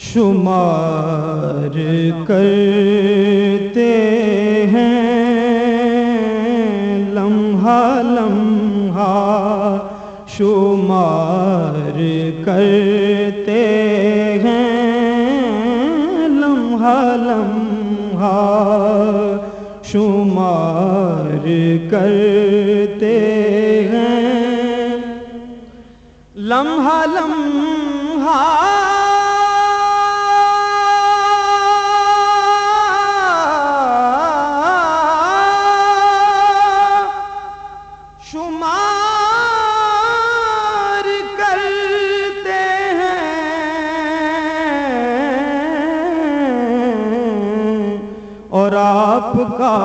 شمار کرتے ہیں لمحہ لمحہ شمار کرتے ہیں لمحہ لمحہ شمار کرتے ہیں لمحہ لمحہ شمار کرتے ہیں اور آپ کا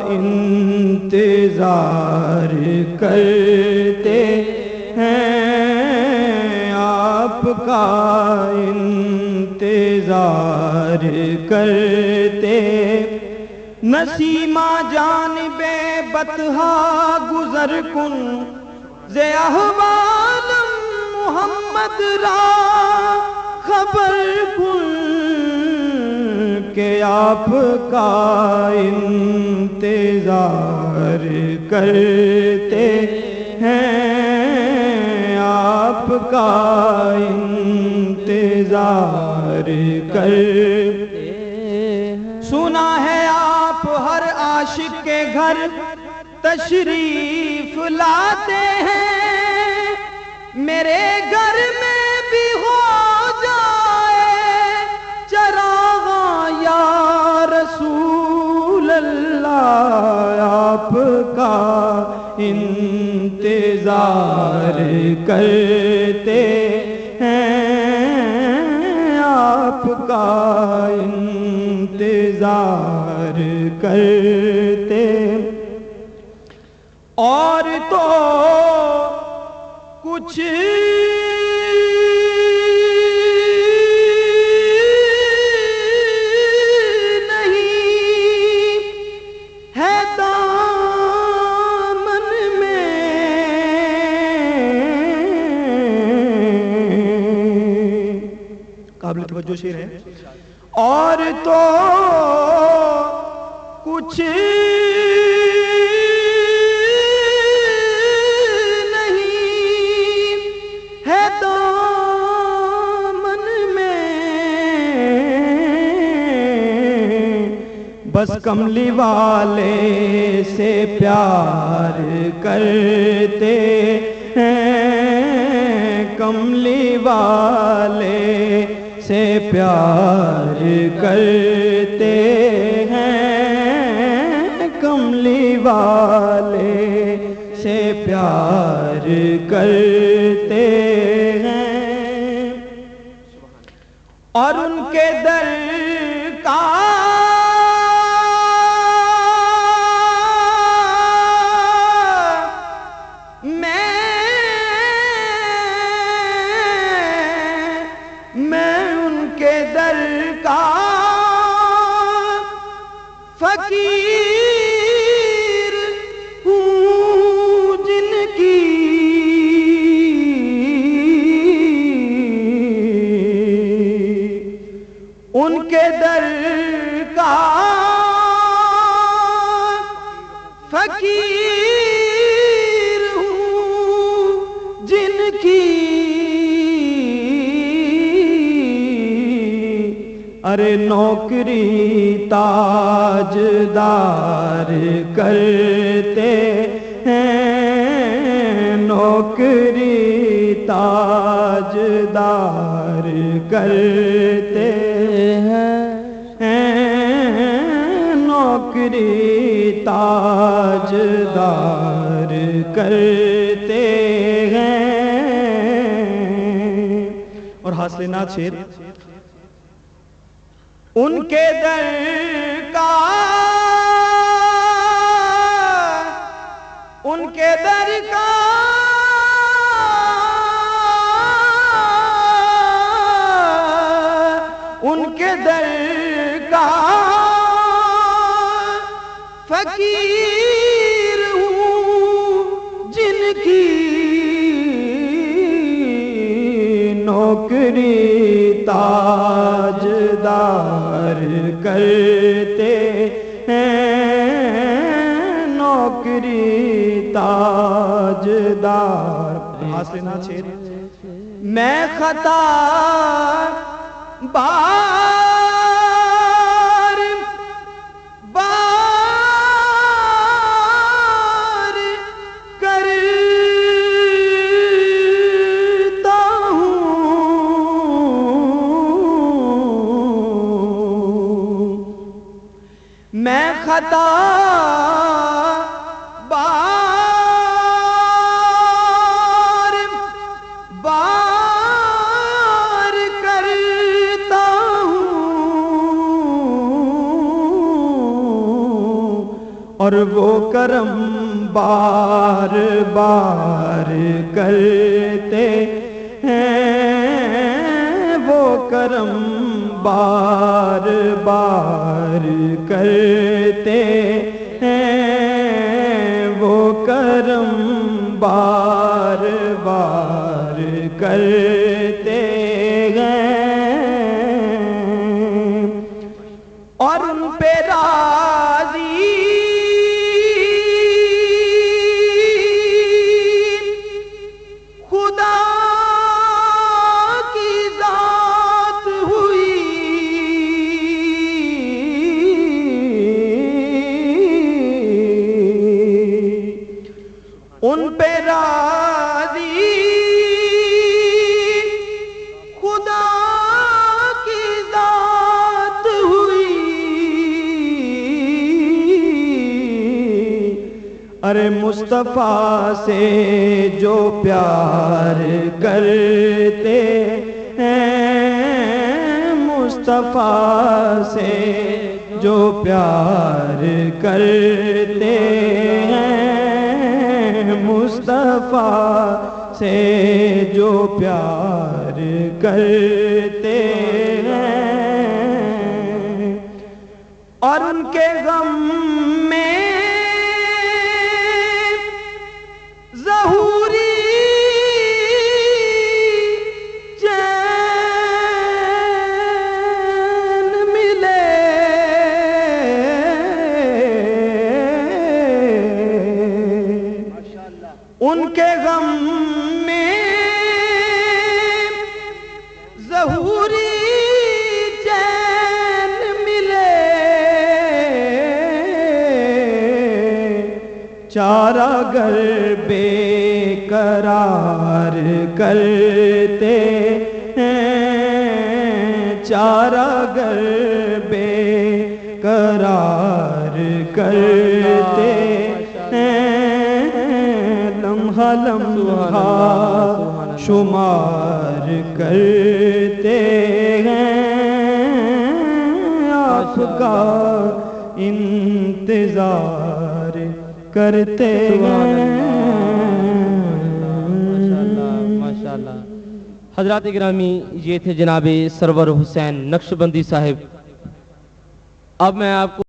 انتظار کرتے ہیں آپ کا انتظار کرتے نسیمہ جانب بطحا گزر کن زِ احوالم محمد را خبر کن کہ آپ کا انتظار کرتے ہیں آپ کا انتظار کرتے سنا ہے آپ ہر عاشق کے گھر تشریف لاتے ہیں میرے گھر میں بھی ہو جائے چراغ یا رسول اللہ آپ کا انتظار کرتے ہیں آپ کا انتظار کرتے اور تو کچھ نہیں ہے دامن میں قابل توجہ شعر ہے اور تو کچھ نہیں ہے دامن میں بس کملی والے سے پیار کرتے ہیں کملی والے سے پیار کرتے ہیں کملی والے سے پیار کرتے ہیں اور ان کے در کا فقیر ہوں جن کی ان کے در کا فقیر ہوں جن کی ارے نوکری تاجدار کرتے ہیں نوکری تاجدار کرتے ہیں نوکری تاجدار کرتے ہیں اور حاصل نعت شعر ان کے در کا در کا فقیر ہوں، جن کی نوکری تاجدار کرتے ہیں، نوکری تاجدار۔ حاصل نہ چھیڑ میں خطا بار بار کرتا ہوں، میں خطا اور وہ کرم بار بار کرتے ہیں، وہ کرم بار بار کرتے ہیں، وہ کرم بار بار کرتے ہیں، اور ان پہ راضی ان پہ راضی خدا کی ذات ہوئی، ارے مصطفیٰ سے جو پیار کرتے ہیں، مصطفیٰ سے جو پیار کرتے ہیں، مصطفیٰ سے جو پیار کرتے ہیں، اور ان کے غم میں ظہوری چین ملے، ان کے غم میں ظہوری چین ملے، چارہ گر بے قرار کرتے ہیں، چارہ گر بے قرار کرتے ہیں، لمحہ لمحہ شمار کرتے ہیں، آپ کا انتظار کرتے ہیں۔ ماشاءاللہ۔ حضرات گرامی، یہ تھے جناب سرور حسین نقشبندی صاحب۔ اب میں آپ کو